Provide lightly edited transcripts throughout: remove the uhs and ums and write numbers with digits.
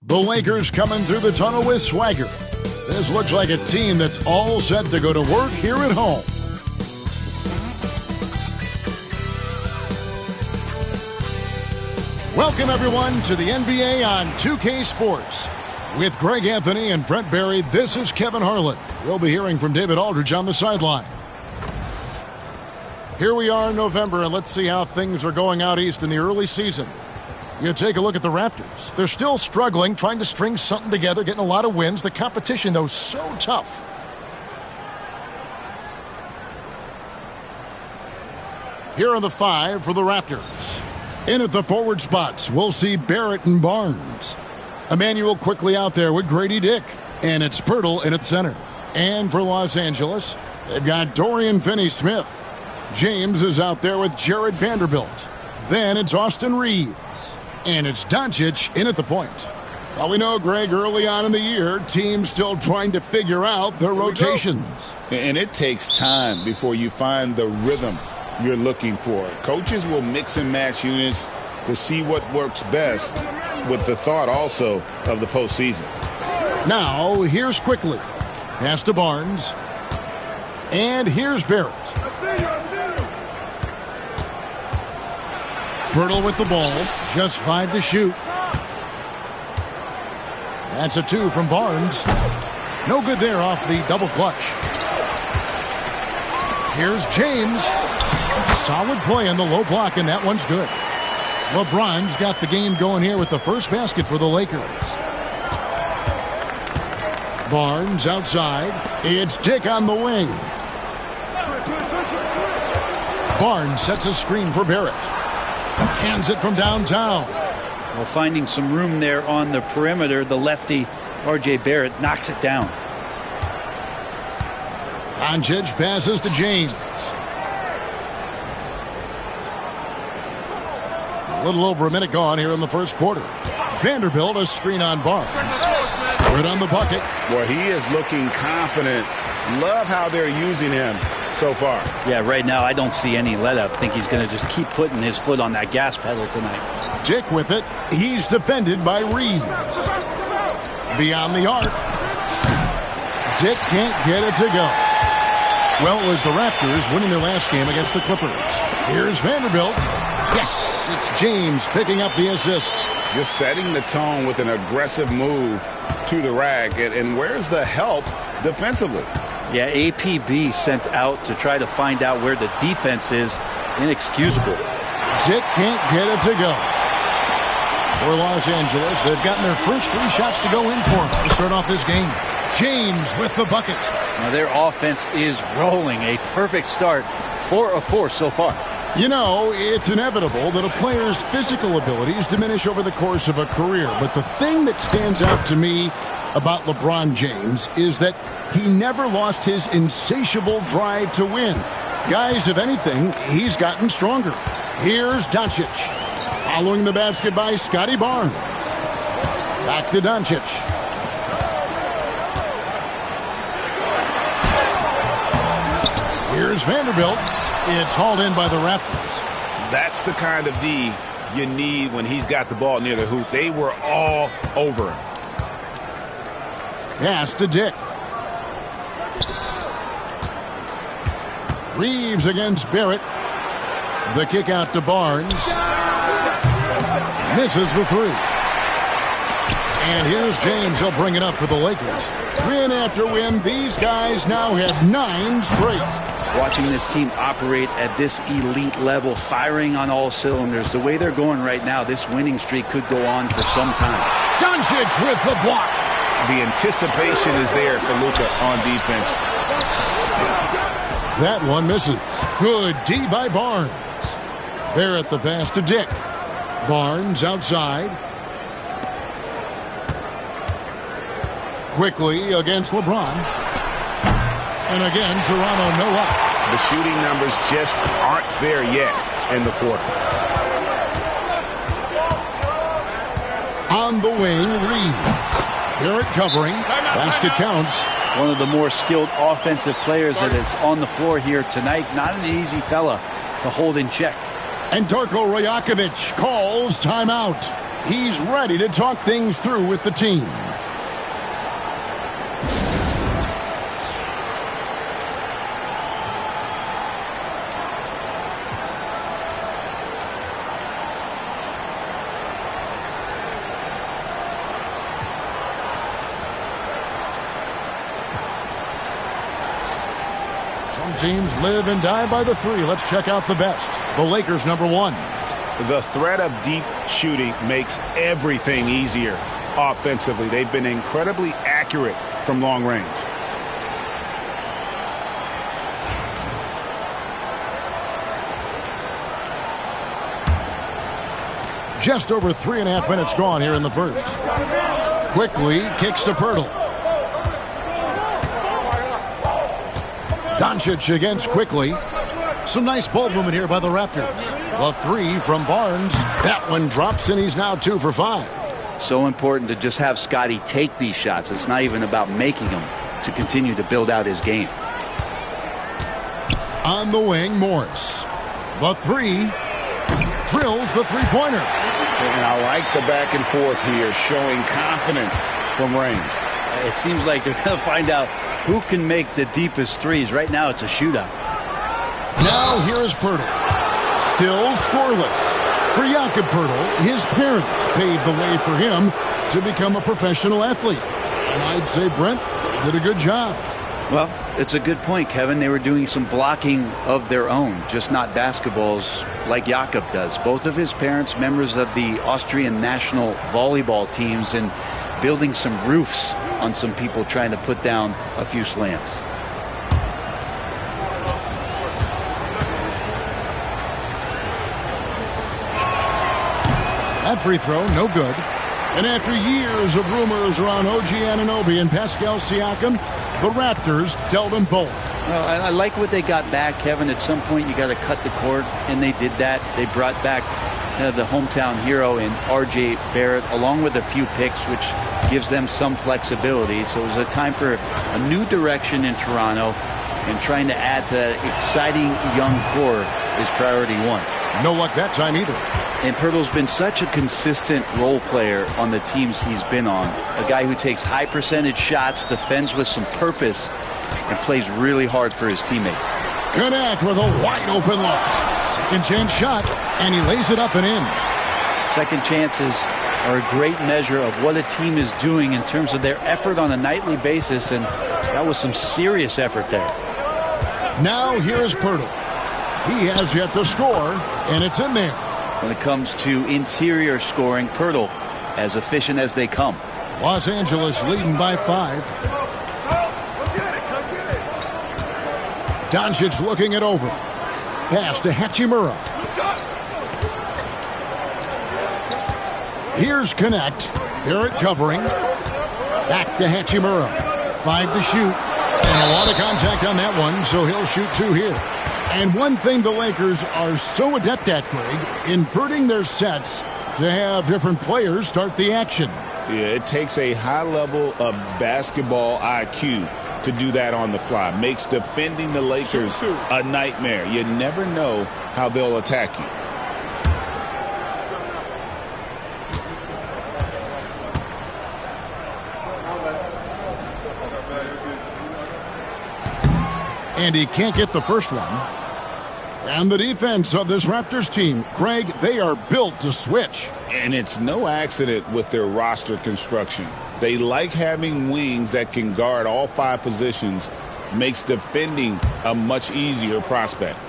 The Lakers coming through the tunnel with swagger. This looks like a team that's all set to go to work here at home. Welcome, everyone, to the NBA on 2K Sports. With Greg Anthony and Brent Barry, this is Kevin Harlan. We'll be hearing from David Aldridge on the sideline. Here we are in November, and let's see how things are going out east in the early season. You take a look at the Raptors. They're still struggling, trying to string something together, getting a lot of wins. The competition, though, so tough. Here are the five for the Raptors. In at the forward spots, we'll see Barrett and Barnes. Emmanuel quickly out there with Grady Dick. And it's Pirtle in at center. And for Los Angeles, they've got Dorian Finney-Smith. James is out there with Jared Vanderbilt. Then it's Austin Reeves. And it's Doncic in at the point. Well, we know, Greg, early on in the year, teams still trying to figure out their rotations. And it takes time before you find the rhythm you're looking for. Coaches will mix and match units to see what works best, with the thought also of the postseason. Now, here's Quickly. Pass to Barnes. And here's Barrett. Pirtle with the ball. Just 5 to shoot. That's a 2 from Barnes. No good there off the double clutch. Here's James. Solid play in the low block, and that one's good. LeBron's got the game going here with the first basket for the Lakers. Barnes outside. It's Dick on the wing. Barnes sets a screen for Barrett. Cans it from downtown. Well, finding some room there on the perimeter, the lefty R.J. Barrett knocks it down. Doncic passes to James. A little over a minute gone here in the first quarter. Vanderbilt, a screen on Barnes. Good on the bucket. Well, he is looking confident. Love how they're using him so far. Yeah, right now I don't see any let-up. I think he's going to just keep putting his foot on that gas pedal tonight. Dick with it. He's defended by Reeves. Beyond the arc. Dick can't get it to go. Well, it was the Raptors winning their last game against the Clippers. Here's Vanderbilt. Yes, it's James picking up the assist. Just setting the tone with an aggressive move to the rack. And where's the help defensively? Yeah, APB sent out to try to find out where the defense is. Inexcusable. Dick can't get it to go. For Los Angeles, they've gotten their first 3 shots to go in for them to start off this game. James with the bucket. Now their offense is rolling. A perfect start. 4 of 4 so far. You know, it's inevitable that a player's physical abilities diminish over the course of a career. But the thing that stands out to me about LeBron James is that he never lost his insatiable drive to win. Guys, if anything, he's gotten stronger. Here's Doncic. Following the basket by Scotty Barnes. Back to Doncic. Here's Vanderbilt. It's hauled in by the Raptors. That's the kind of D you need when he's got the ball near the hoop. They were all over him. Pass to Dick. Reeves against Barrett. The kick out to Barnes. Misses the 3. And here's James. He'll bring it up for the Lakers. Win after win, these guys now have 9 straight. Watching this team operate at this elite level, firing on all cylinders. The way they're going right now, this winning streak could go on for some time. Doncic with the block. The anticipation is there for Luka on defense. That one misses. Good D by Barnes. Barrett the pass to Dick. Barnes outside. Quickly against LeBron. And again, Toronto no up. The shooting numbers just aren't there yet in the quarter. On the wing, Reeves. Barrett covering. Basket counts. One of the more skilled offensive players that is on the floor here tonight. Not an easy fella to hold in check. And Darko Rajakovic calls timeout. He's ready to talk things through with the team. Some teams live and die by the three. Let's check out the best. The Lakers, number one. The threat of deep shooting makes everything easier offensively. They've been incredibly accurate from long range. Just over 3.5 minutes gone here in the first. Quickly kicks to Pirtle. Doncic against Quickly. Some nice ball movement here by the Raptors. The three from Barnes. That one drops, and he's now 2 for 5. So important to just have Scotty take these shots. It's not even about making them, to continue to build out his game. On the wing, Morris. The three. Drills the three-pointer. And I like the back and forth here, showing confidence from range. It seems like they're going to find out who can make the deepest threes. Right now, it's a shootout. Now here is Pirtle. Still scoreless. For Jakob Pirtle, his parents paved the way for him to become a professional athlete. And I'd say, Brent, did a good job. Well, it's a good point, Kevin. They were doing some blocking of their own, just not basketballs like Jakob does. Both of his parents, members of the Austrian national volleyball teams, and building some roofs on some people trying to put down a few slams. That free throw, no good. And after years of rumors around OG Anunoby and Pascal Siakam, the Raptors dealt them both. Well, I like what they got back, Kevin. At some point, you got to cut the cord, and they did that. They brought back the hometown hero in R.J. Barrett, along with a few picks, which gives them some flexibility. So it was a time for a new direction in Toronto, and trying to add to that exciting young core is priority one. No luck that time either. And Pirtle's been such a consistent role player on the teams he's been on. A guy who takes high percentage shots, defends with some purpose, and plays really hard for his teammates. Connect with a wide open look. Second chance shot, and he lays it up and in. Second chances are a great measure of what a team is doing in terms of their effort on a nightly basis, and that was some serious effort there. Now here is Pirtle. He has yet to score, and it's in there. When it comes to interior scoring, Pirtle as efficient as they come. Los Angeles leading by 5. Doncic looking it over. Pass to Hachimura. Here's Connect. Barrett covering. Back to Hachimura. 5 to shoot. And a lot of contact on that one, so he'll shoot 2 here. And one thing the Lakers are so adept at, Greg, inverting their sets to have different players start the action. Yeah, it takes a high level of basketball IQ to do that on the fly. Makes defending the Lakers a nightmare. You never know how they'll attack you. And he can't get the first one. And the defense of this Raptors team, Craig, they are built to switch. And it's no accident with their roster construction. They like having wings that can guard all 5 positions. Makes defending a much easier prospect.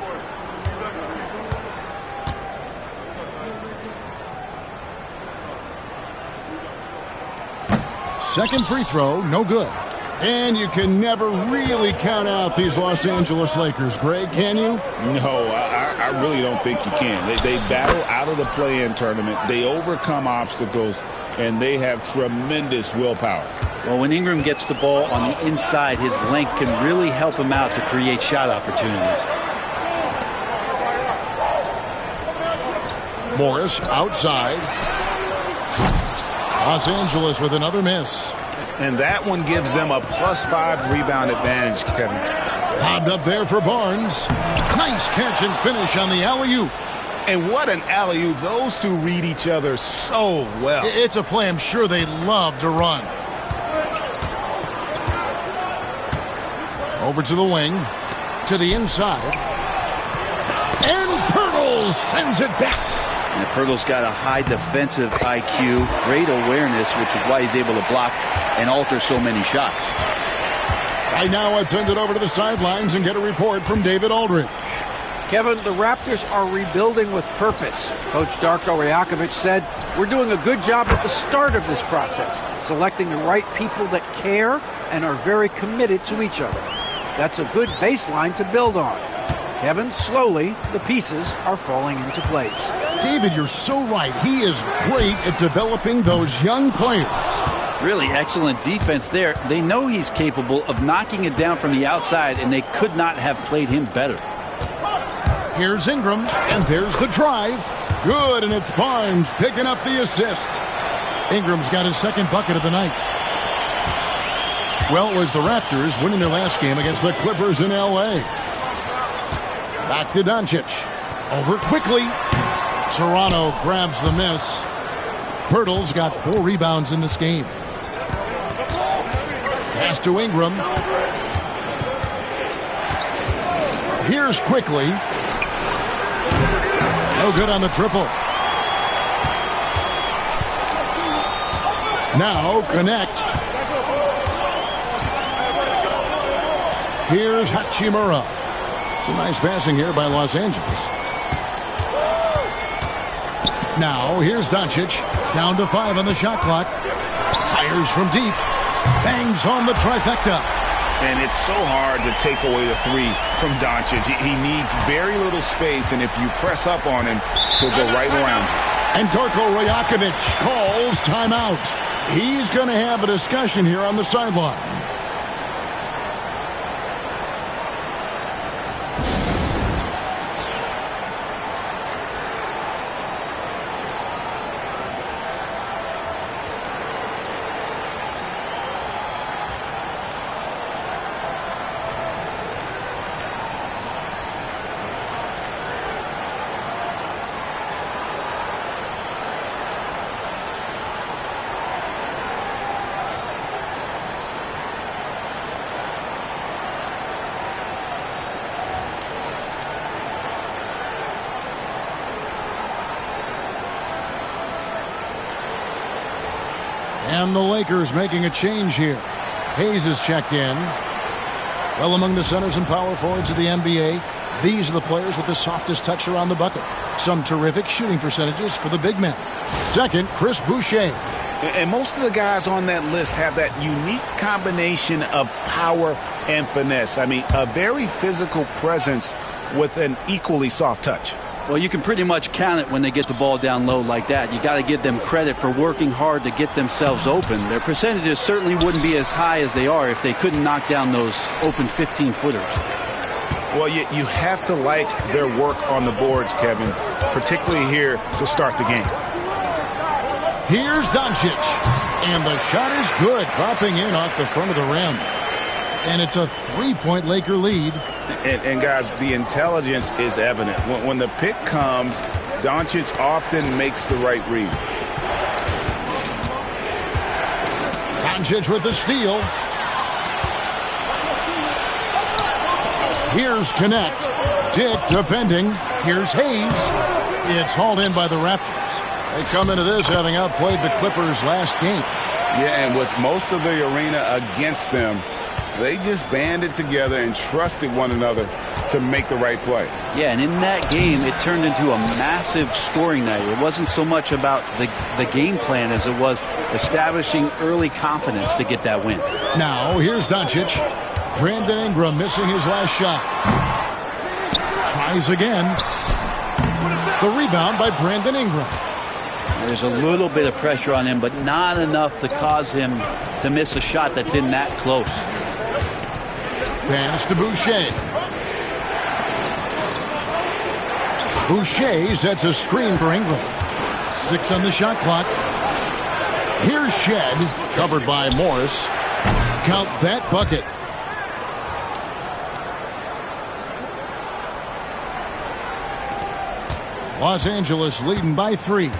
Second free throw, no good. And you can never really count out these Los Angeles Lakers, Greg, can you? No, I really don't think you can. They battle out of the play-in tournament. They overcome obstacles, and they have tremendous willpower. Well, when Ingram gets the ball on the inside, his length can really help him out to create shot opportunities. Morris outside. Los Angeles with another miss. And that one gives them a +5 rebound advantage, Kevin. Lobbed up there for Barnes. Nice catch and finish on the alley-oop. And what an alley-oop. Those two read each other so well. It's a play I'm sure they love to run. Over to the wing, to the inside. And Pirtle sends it back. And Pirtle's got a high defensive IQ, great awareness, which is why he's able to block and alter so many shots. Right now, let's send it over to the sidelines and get a report from David Aldridge. Kevin, the Raptors are rebuilding with purpose. Coach Darko Rajakovic said, "We're doing a good job at the start of this process, selecting the right people that care and are very committed to each other. That's a good baseline to build on." Kevin, slowly, the pieces are falling into place. David, you're so right. He is great at developing those young players. Really excellent defense there. They know he's capable of knocking it down from the outside, and they could not have played him better. Here's Ingram, and there's the drive. Good, and it's Barnes picking up the assist. Ingram's got his second bucket of the night. Well, it was the Raptors winning their last game against the Clippers in L.A. Back to Doncic. Over quickly. Toronto grabs the miss. Pirtle's got 4 rebounds in this game. Pass to Ingram. Here's quickly. No good on the triple. Now connect. Here's Hachimura. Some nice passing here by Los Angeles. Now here's Doncic. Down to 5 on the shot clock. Fires from deep. Bangs home the trifecta. And it's so hard to take away the 3 from Doncic. He needs very little space, and if you press up on him, he'll go right around you. And Darko Rajakovic calls timeout. He's going to have a discussion here on the sideline. And the Lakers making a change here. Hayes is checked in. Well, among the centers and power forwards of the NBA, these are the players with the softest touch around the bucket. Some terrific shooting percentages for the big men. Second, Chris Boucher. And most of the guys on that list have that unique combination of power and finesse. I mean, a very physical presence with an equally soft touch. Well, you can pretty much count it when they get the ball down low like that. You got to give them credit for working hard to get themselves open. Their percentages certainly wouldn't be as high as they are if they couldn't knock down those open 15-footers. Well, you have to like their work on the boards, Kevin, particularly here to start the game. Here's Doncic. And the shot is good, dropping in off the front of the rim. And it's a 3-point Laker lead. And guys, the intelligence is evident. When the pick comes, Doncic often makes the right read. Doncic with the steal. Here's Connect. Dick defending. Here's Hayes. It's hauled in by the Raptors. They come into this having outplayed the Clippers last game. Yeah, and with most of the arena against them, they just banded together and trusted one another to make the right play. Yeah, and in that game, it turned into a massive scoring night. It wasn't so much about the game plan as it was establishing early confidence to get that win. Now, here's Doncic. Brandon Ingram missing his last shot. Tries again. The rebound by Brandon Ingram. There's a little bit of pressure on him, but not enough to cause him to miss a shot that's in that close. Pass to Boucher. Boucher sets a screen for Ingram. 6 on the shot clock. Here's Shed, covered by Morris. Count that bucket. Los Angeles leading by 3.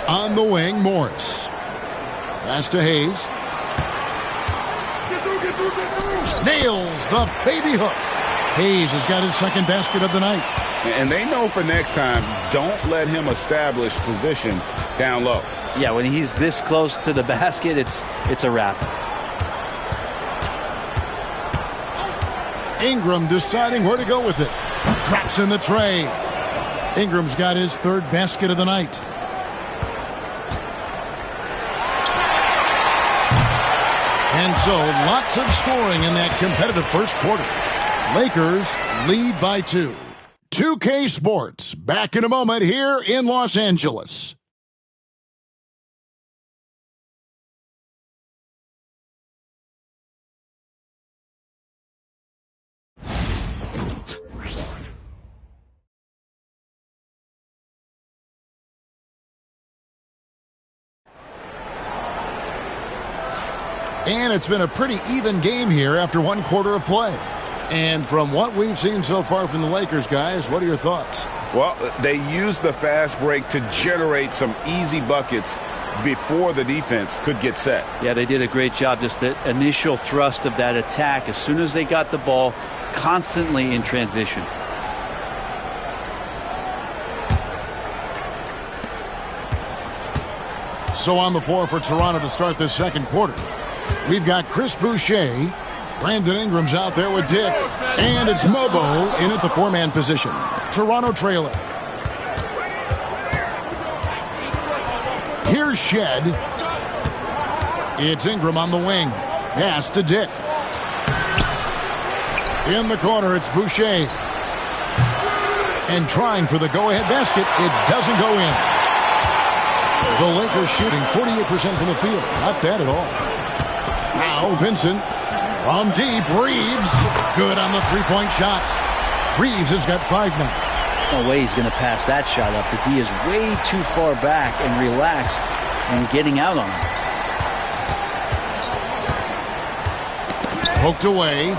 On the wing, Morris. Pass to Hayes. Nails the baby hook. Hayes has got his second basket of the night. And they know for next time, don't let him establish position down low. Yeah, when he's this close to the basket, it's a wrap. Ingram deciding where to go with it. Drops in the tray. Ingram's got his third basket of the night. And so, lots of scoring in that competitive first quarter. Lakers lead by 2. 2K Sports, back in a moment here in Los Angeles. And it's been a pretty even game here after one quarter of play. And from what we've seen so far from the Lakers, guys, what are your thoughts? Well, they used the fast break to generate some easy buckets before the defense could get set. Yeah, they did a great job. Just the initial thrust of that attack, as soon as they got the ball, constantly in transition. So on the floor for Toronto to start this second quarter, we've got Chris Boucher. Brandon Ingram's out there with Dick. And it's Mobo in at the 4-man position. Toronto trailing. Here's Shed. It's Ingram on the wing. Pass to Dick. In the corner, it's Boucher. And trying for the go-ahead basket. It doesn't go in. The Lakers shooting 48% from the field. Not bad at all. Now Vincent. From deep, Reeves. Good on the three-point shot. Reeves has got 5 now. No way he's going to pass that shot up. The D is way too far back and relaxed and getting out on him. Poked away.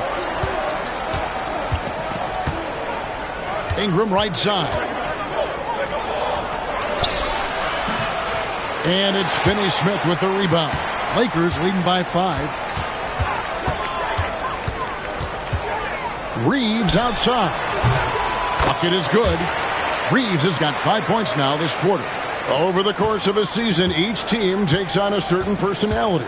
Ingram right side. And it's Finney-Smith with the rebound. Lakers leading by 5. Reeves outside. Bucket is good. Reeves has got 5 points now this quarter. Over the course of a season, each team takes on a certain personality.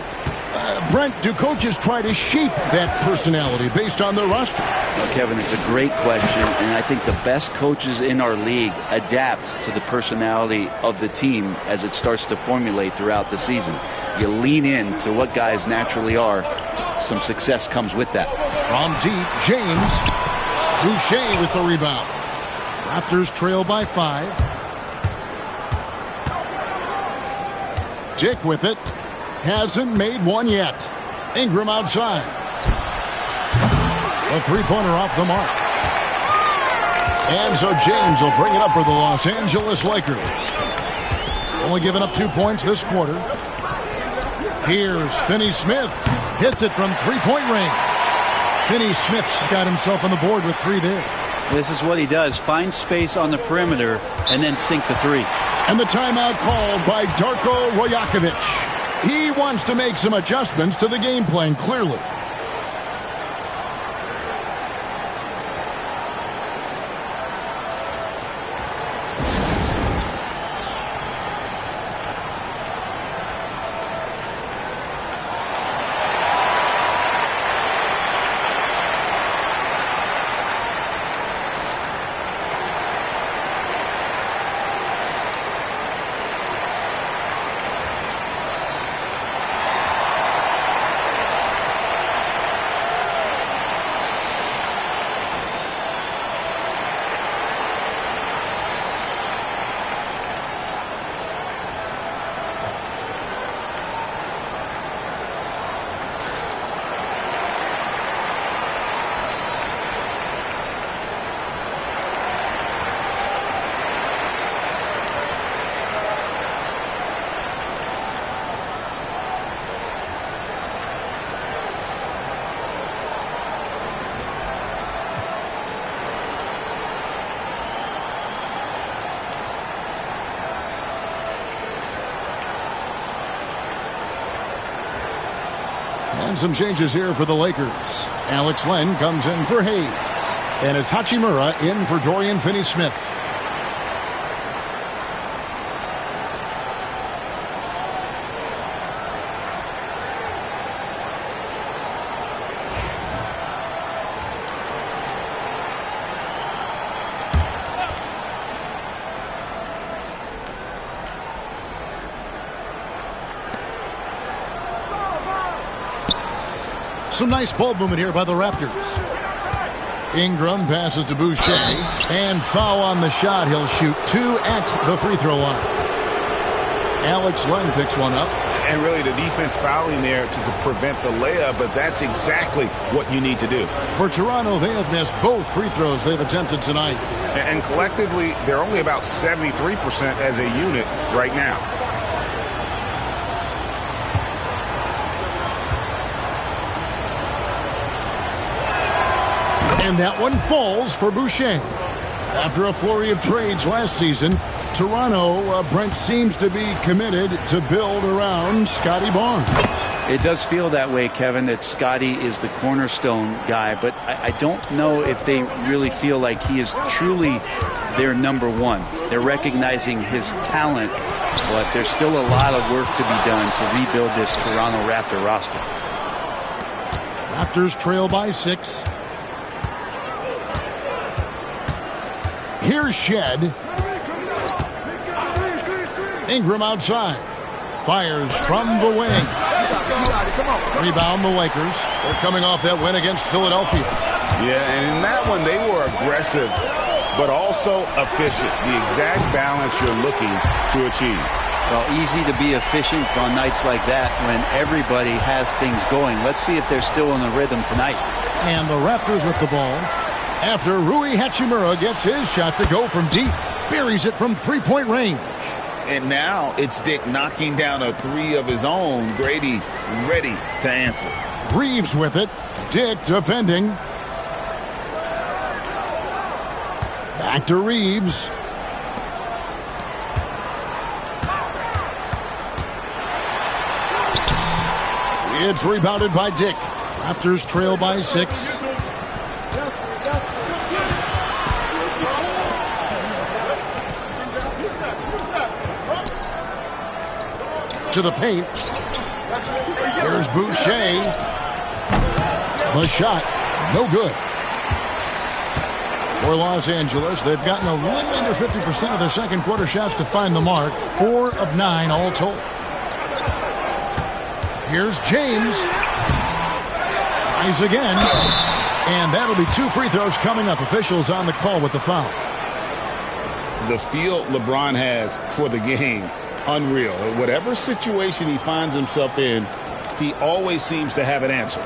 Brent, do coaches try to shape that personality based on their roster? Well, Kevin, it's a great question, and I think the best coaches in our league adapt to the personality of the team as it starts to formulate throughout the season. You lean in to what guys naturally are. Some success comes with that. From deep, James. Boucher with the rebound. Raptors trail by 5. Dick with it. Hasn't made one yet. Ingram outside. A three-pointer off the mark. And so James will bring it up for the Los Angeles Lakers. Only giving up 2 points this quarter. Here's Finney-Smith. Hits it from three-point range. Finney-Smith's got himself on the board with 3 there. This is what he does. Find space on the perimeter and then sink the 3. And the timeout called by Darko Rajakovic. He wants to make some adjustments to the game plan, clearly. And some changes here for the Lakers. Alex Len comes in for Hayes. And it's Hachimura in for Dorian Finney-Smith. Some nice ball movement here by the Raptors. Ingram passes to Boucher. And foul on the shot. He'll shoot 2 at the free throw line. Alex Len picks one up. And really the defense fouling there to prevent the layup, but that's exactly what you need to do. For Toronto, they have missed both free throws they've attempted tonight. And collectively, they're only about 73% as a unit right now. And that one falls for Boucher. After a flurry of trades last season, Toronto, Brent, seems to be committed to build around Scotty Barnes. It does feel that way, Kevin, that Scotty is the cornerstone guy, but I don't know if they really feel like he is truly their number one. They're recognizing his talent, but there's still a lot of work to be done to rebuild this Toronto Raptor roster. Raptors trail by 6. Here's Shed. Ingram outside. Fires from the wing. Rebound the Lakers. They're coming off that win against Philadelphia. Yeah, and in that one they were aggressive, but also efficient. The exact balance you're looking to achieve. Well, easy to be efficient on nights like that when everybody has things going. Let's see if they're still in the rhythm tonight. And the Raptors with the ball. After Rui Hachimura gets his shot to go from deep. Buries it from three-point range. And now it's Dick knocking down a 3 of his own. Grady ready to answer. Reeves with it. Dick defending. Back to Reeves. It's rebounded by Dick. Raptors trail by 6. To the paint. Here's Boucher. The shot, no good. For Los Angeles, they've gotten a little under 50% of their second quarter shots to find the mark. 4 of 9 all told. Here's James. Tries again. And that'll be 2 free throws coming up. Officials on the call with the foul. The feel LeBron has for the game, unreal. Whatever situation he finds himself in, he always seems to have an answer.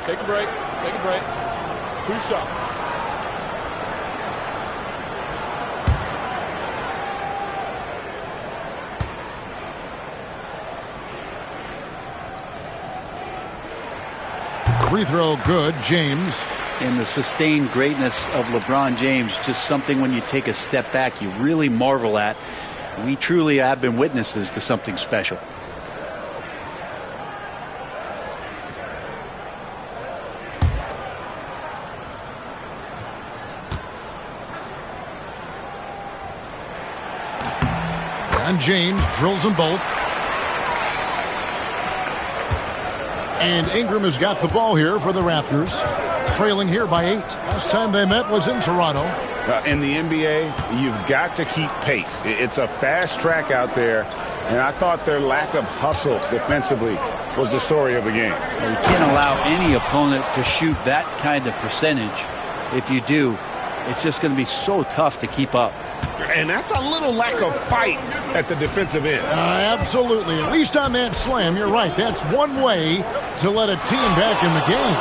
Take a break. Take a break. 2 shots. Free throw good, James. And the sustained greatness of LeBron James, just something when you take a step back you really marvel at. We truly have been witnesses to something special. And James drills them both. And Ingram has got the ball here for the Raptors. Trailing here by 8. Last time they met was in Toronto. In the NBA, you've got to keep pace. It's a fast track out there, and I thought their lack of hustle defensively was the story of the game. Well, you can't allow any opponent to shoot that kind of percentage. If you do, it's just going to be so tough to keep up. And that's a little lack of fight at the defensive end. Absolutely. At least on that slam, you're right. That's one way to let a team back in the game.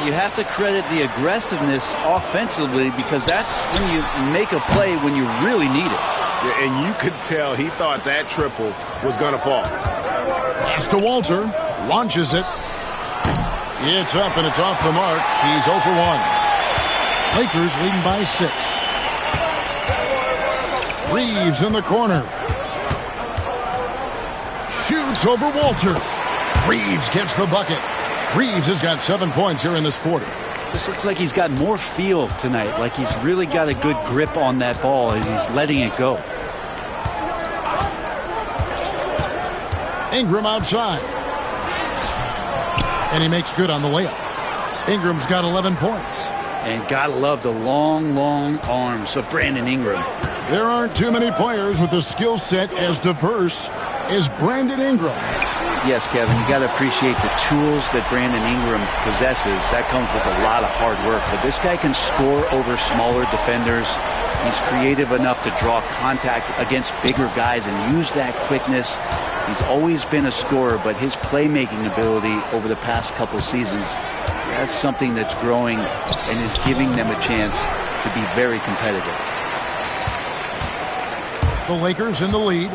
You have to credit the aggressiveness offensively because that's when you make a play when you really need it. Yeah, and you could tell he thought that triple was going to fall. Pass to Walter. Launches it. It's up and it's off the mark. He's 0 for 1. Lakers leading by 6. Reeves in the corner. shoots over Walter. Reeves gets the bucket. Reeves has got 7 points here in this quarter. This looks like he's got more feel tonight, like he's really got a good grip on that ball as he's letting it go. Ingram outside. And he makes good on the layup. Ingram's got 11 points. And gotta love the long, long arms of Brandon Ingram. There aren't too many players with a skill set as diverse as Brandon Ingram. Yes, Kevin, you got to appreciate the tools that Brandon Ingram possesses. That comes with a lot of hard work. But this guy can score over smaller defenders. He's creative enough to draw contact against bigger guys and use that quickness. He's always been a scorer, but his playmaking ability over the past couple seasons, that's something that's growing and is giving them a chance to be very competitive. The Lakers in the lead.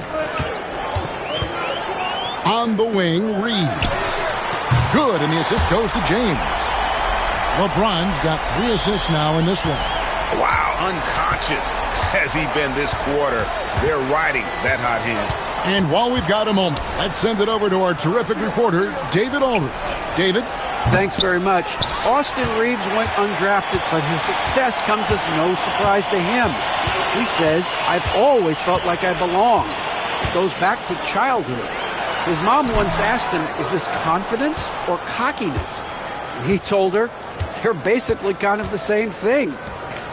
On the wing, Reeves. Good, and the assist goes to James. LeBron's got 3 assists now in this one. Wow, unconscious has he been this quarter. They're riding that hot hand. And while we've got a moment, let's send it over to our terrific reporter, David Aldridge. David? Thanks very much. Austin Reeves went undrafted, but his success comes as no surprise to him. He says, "I've always felt like I belong." It goes back to childhood. His mom once asked him, "Is this confidence or cockiness?" And he told her, "They're basically kind of the same thing."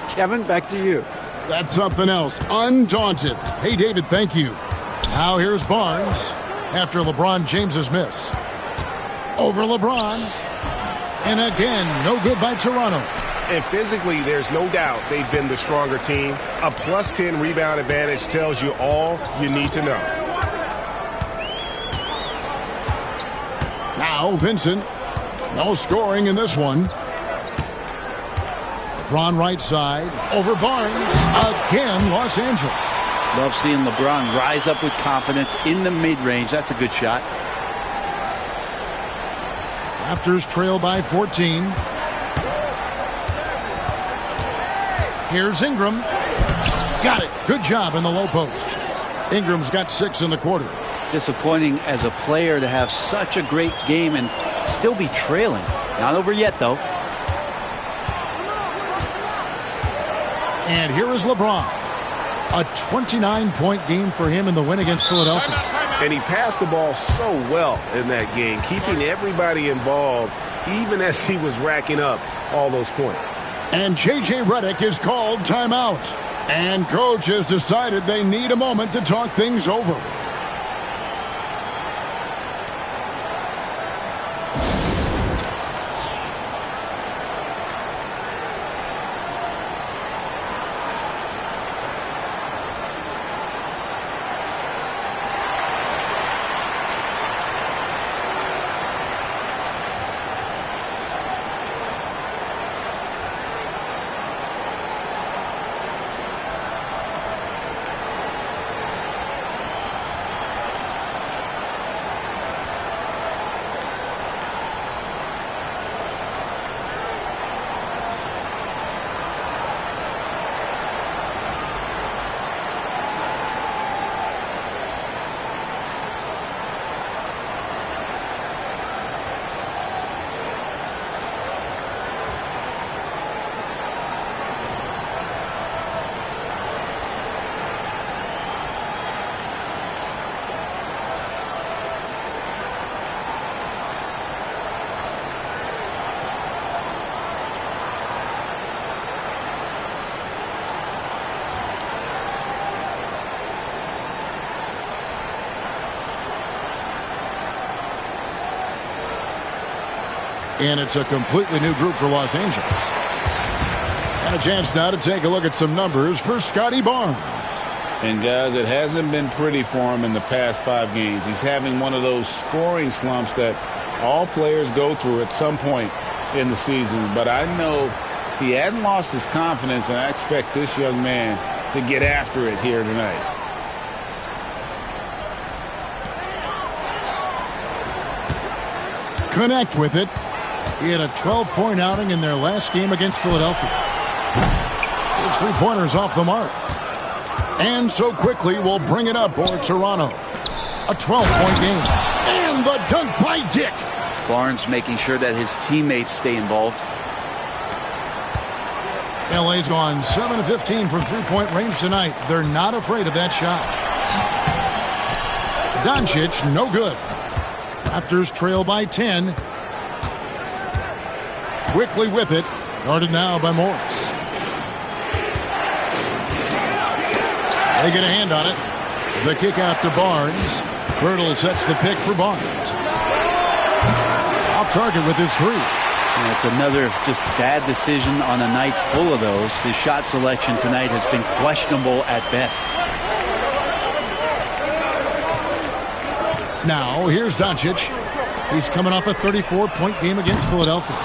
Kevin, back to you. That's something else. Undaunted. Hey, David, thank you. Now here's Barnes after LeBron James's miss. Over LeBron. And again, no good by Toronto. And physically, there's no doubt they've been the stronger team. A plus 10 rebound advantage tells you all you need to know. Now Vincent. No scoring in this one. LeBron right side. Over Barnes. Again, Los Angeles. Love seeing LeBron rise up with confidence in the mid-range. That's a good shot. Raptors trail by 14. Here's Ingram. Got it. Good job in the low post. Ingram's got 6 in the quarter. Disappointing as a player to have such a great game and still be trailing. Not over yet, though. And here is LeBron. A 29-point game for him in the win against Philadelphia. And he passed the ball so well in that game, keeping everybody involved, even as he was racking up all those points. And J.J. Redick is called timeout. And coach has decided they need a moment to talk things over. And it's a completely new group for Los Angeles. And a chance now to take a look at some numbers for Scotty Barnes. And, guys, it hasn't been pretty for him in the past 5 games. He's having one of those scoring slumps that all players go through at some point in the season. But I know he hadn't lost his confidence, and I expect this young man to get after it here tonight. Connect with it. He had a 12-point outing in their last game against Philadelphia. His 3-pointers off the mark. And so quickly we'll bring it up for Toronto. A 12-point game. And the dunk by Dick. Barnes making sure that his teammates stay involved. LA's gone 7 of 15 from three-point range tonight. They're not afraid of that shot. Doncic, no good. Raptors trail by 10. Quickly with it. Guarded now by Morris. They get a hand on it. The kick out to Barnes. Pirtle sets the pick for Barnes. Off target with his three. And it's another just bad decision on a night full of those. His shot selection tonight has been questionable at best. Now, here's Doncic. He's coming off a 34-point game against Philadelphia.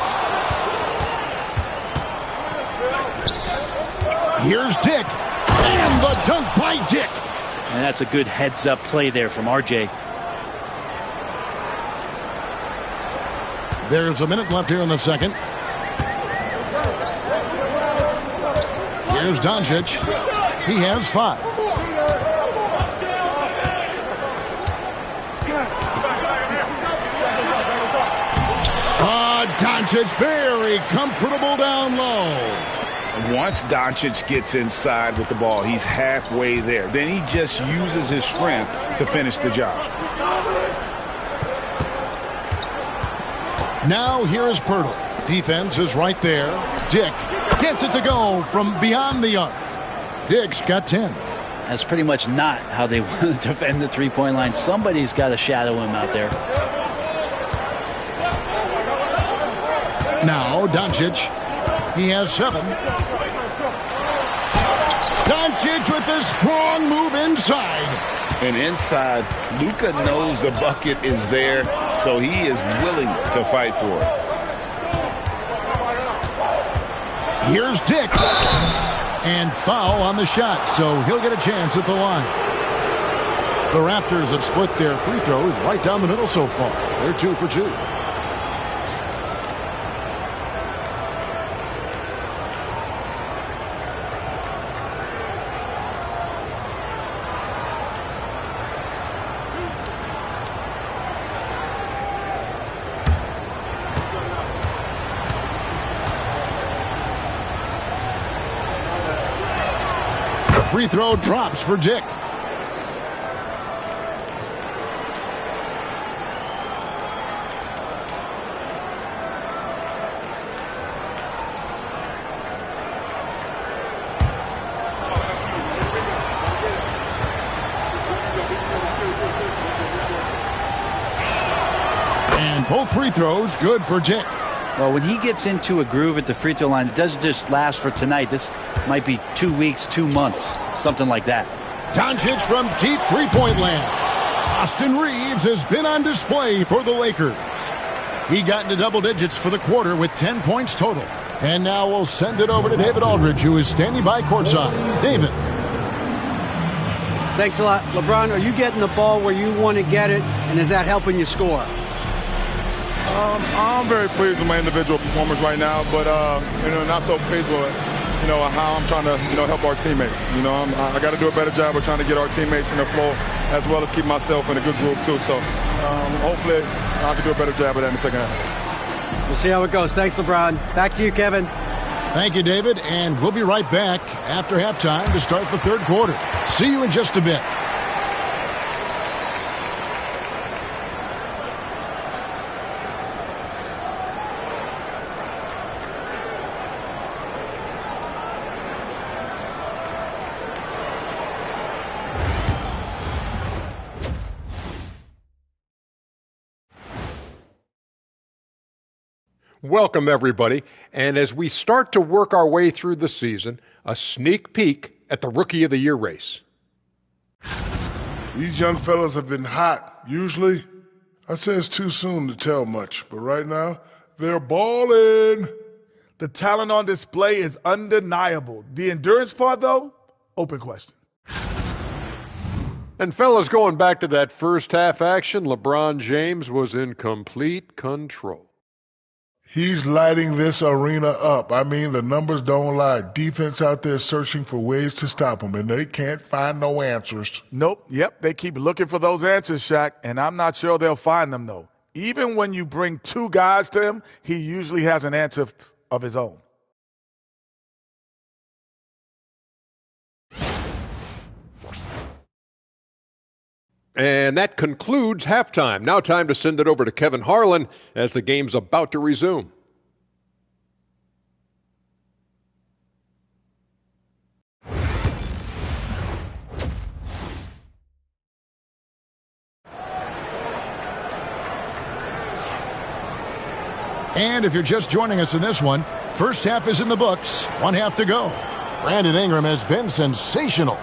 Here's Dick. And the dunk by Dick. And that's a good heads-up play there from RJ. There's a minute left here in the second. Here's Doncic. He has 5. Doncic very comfortable down low. Once Doncic gets inside with the ball, he's halfway there. Then he just uses his strength to finish the job. Now here is Pirtle. Defense is right there. Dick gets it to go from beyond the arc. Dick's got 10. That's pretty much not how they want to defend the three-point line. Somebody's got to shadow him out there. Now Doncic. He has 7. Doncic with a strong move inside. And inside, Luka knows the bucket is there, so he is willing to fight for it. Here's Dick. And foul on the shot, so he'll get a chance at the line. The Raptors have split their free throws right down the middle so far. They're 2 for 2. Free throw drops for Dick. And both free throws good for Dick. Well, when he gets into a groove at the free throw line, it doesn't just last for tonight. This might be 2 weeks, 2 months, something like that. Doncic from deep three-point land. Austin Reeves has been on display for the Lakers. He got into double digits for the quarter with 10 points total. And now we'll send it over to David Aldridge, who is standing by courtside. David. Thanks a lot. LeBron, are you getting the ball where you want to get it, and is that helping you score? I'm very pleased with my individual performance right now, but not so pleased with how I'm trying to help our teammates. I got to do a better job of trying to get our teammates in the flow, as well as keep myself in a good group too. So hopefully I can do a better job of that in the second half. We'll see how it goes. Thanks, LeBron. Back to you, Kevin. Thank you, David, and we'll be right back after halftime to start the third quarter. See you in just a bit. Welcome, everybody. And as we start to work our way through the season, a sneak peek at the Rookie of the Year race. These young fellas have been hot. Usually, I'd say it's too soon to tell much, but right now, they're balling. The talent on display is undeniable. The endurance part, though, open question. And fellas, going back to that first half action, LeBron James was in complete control. He's lighting this arena up. I mean, the numbers don't lie. Defense out there searching for ways to stop him, and they can't find no answers. Nope. Yep. They keep looking for those answers, Shaq, and I'm not sure they'll find them, though. Even when you bring two guys to him, he usually has an answer of his own. And that concludes halftime. Now time to send it over to Kevin Harlan as the game's about to resume. And if you're just joining us in this one, first half is in the books. 1 half to go. Brandon Ingram has been sensational.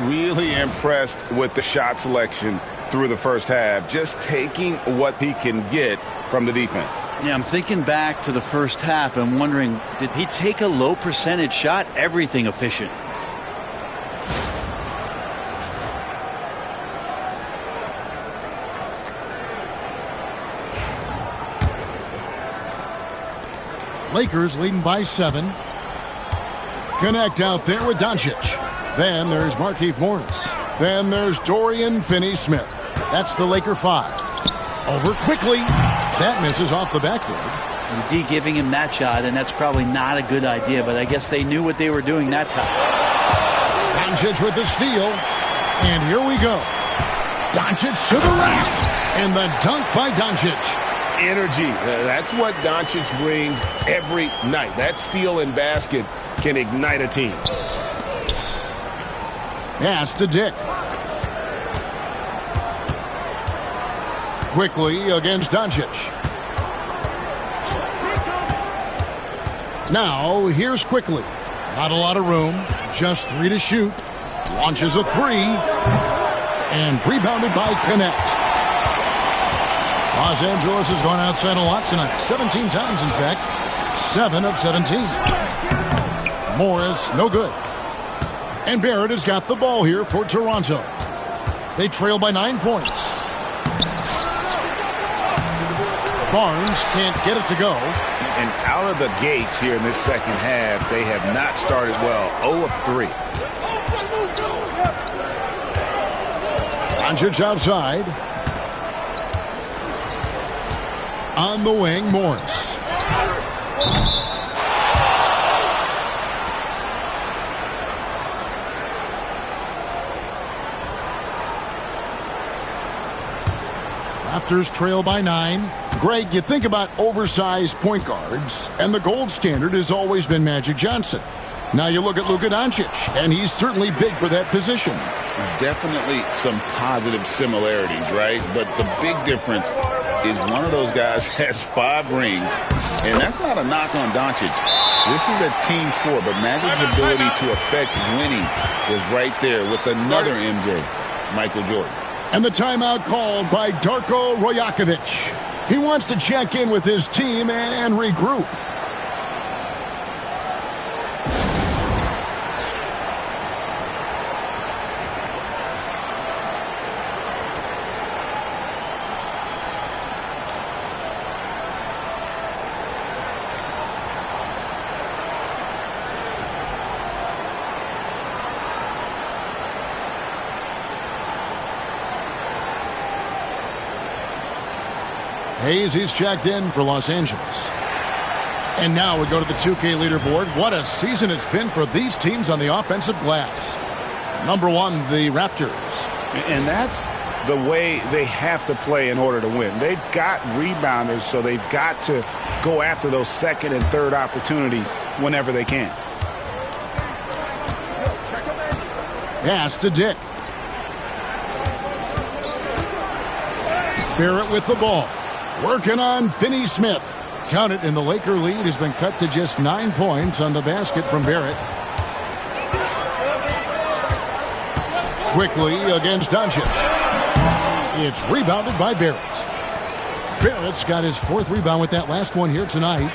Really impressed with the shot selection through the first half, just taking what he can get from the defense. Yeah, I'm thinking back to the first half and wondering, did he take a low percentage shot? Everything efficient. Lakers leading by 7. Connect out there with Doncic. Then there's Markieff Morris. Then there's Dorian Finney-Smith. That's the Laker 5. Over quickly. That misses off the backboard. The D giving him that shot, and that's probably not a good idea, but I guess they knew what they were doing that time. Doncic with the steal. And here we go. Doncic to the rack. And the dunk by Doncic. Energy. That's what Doncic brings every night. That steal and basket can ignite a team. Pass to Dick. Quickly against Doncic. Now, here's Quickly. Not a lot of room. Just 3 to shoot. Launches a 3. And rebounded by Connect. Los Angeles has gone outside a lot tonight. 17 times, in fact. 7 of 17. Morris, no good. And Barrett has got the ball here for Toronto. They trail by 9 points. Barnes can't get it to go. And out of the gates here in this second half, they have not started well. 0 of 3. Doncic outside. On the wing, Morris. Raptors trail by 9. Greg, you think about oversized point guards, and the gold standard has always been Magic Johnson. Now you look at Luka Doncic, and he's certainly big for that position. Definitely some positive similarities, right? But the big difference is one of those guys has 5 rings, and that's not a knock on Doncic. This is a team sport, but Magic's ability to affect winning was right there with another MJ, Michael Jordan. And the timeout called by Darko Rajakovic. He wants to check in with his team and regroup. Hayes, he's checked in for Los Angeles. And now we go to the 2K leaderboard. What a season it's been for these teams on the offensive glass. Number 1, the Raptors. And that's the way they have to play in order to win. They've got rebounders, so they've got to go after those second and third opportunities whenever they can. Pass to Dick. Barrett with the ball. Working on Finney-Smith. Count it, and the Laker lead has been cut to just 9 points on the basket from Barrett. Quickly against Doncic. It's rebounded by Barrett. Barrett's got his 4th rebound with that last one here tonight.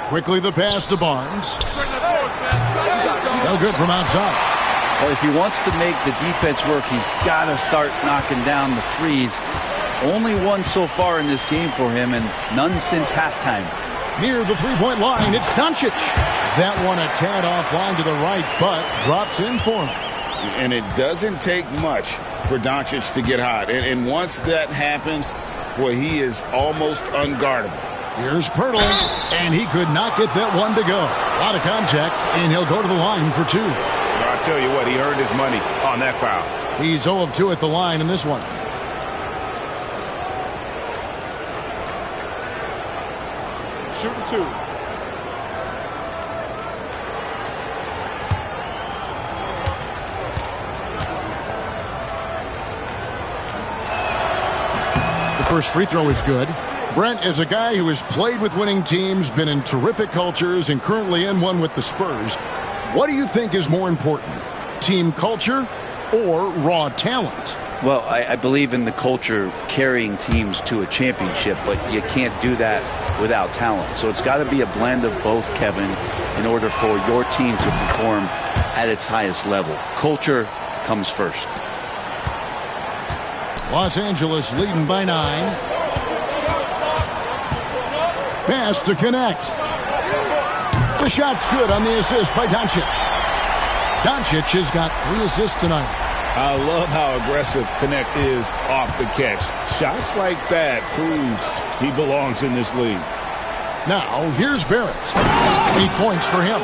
Quickly the pass to Barnes. No good from outside. Well, if he wants to make the defense work, he's got to start knocking down the threes. Only one so far in this game for him, and none since halftime. Near the three-point line, it's Doncic. That one a tad offline to the right, but drops in for him. And it doesn't take much for Doncic to get hot. And once that happens, boy, he is almost unguardable. Here's Pirtle, and he could not get that one to go. A lot of contact, and he'll go to the line for two. I'll tell you what, he earned his money on that foul. He's 0 of 2 at the line in this one. Shooting two. The first free throw is good. Brent is a guy who has played with winning teams, been in terrific cultures, and currently in one with the Spurs. What do you think is more important, team culture or raw talent? Well, I believe in the culture carrying teams to a championship, but you can't do that without talent. So it's got to be a blend of both, Kevin, in order for your team to perform at its highest level. Culture comes first. Los Angeles leading by 9. Pass to connect. The shot's good on the assist by Doncic. Doncic has got 3 assists tonight. I love how aggressive Connect is off the catch. Shots like that proves he belongs in this league. Now, here's Barrett. 8 points for him.